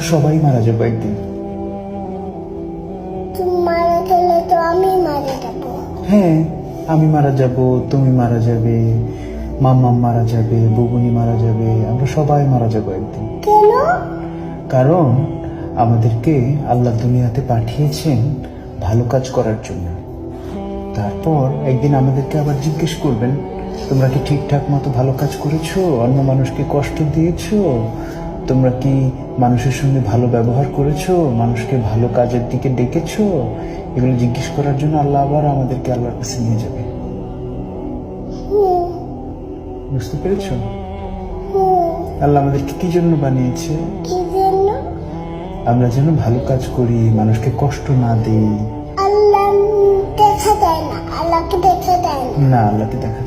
আমরা সবাই মারা যাবো একদিন। তুমি মারা গেলে তো আমি মারা যাবো। হ্যাঁ, আমি মারা যাব, তুমি মারা যাবে, মাম্মা মারা যাবে, বুবুনি মারা যাবে, আমরা সবাই মারা যাবো একদিন। কেন? কারণ আমাদেরকে আল্লাহ দুনিয়াতে পাঠিয়েছেন ভালো কাজ করার জন্য। তারপর একদিন আমাদেরকে আবার জিজ্ঞেস করবেন, তোমরা কি ঠিকঠাক মতো ভালো কাজ করেছো? অন্য মানুষকে কষ্ট দিয়েছো? তোমরা কি মানুষের সঙ্গে ভালো ব্যবহার করেছো? মানুষকে ভালো কাজের দিকে ডেকেছো? এগুলো জিজ্ঞেস করার জন্য আল্লাহ আবার আমাদেরকে আল্লাহর কাছে নিয়ে যাবে। বুঝতে পেরেছো? আল্লাহ আমাদেরকে কি জন্য বানিয়েছে? কি জন্য? আমরা যেন ভালো কাজ করি, মানুষকে কষ্ট না দিই। আল্লাহ দেখা দেয় না, আল্লাহকে দেখা দেয় না। না, আল্লাহকে দেখা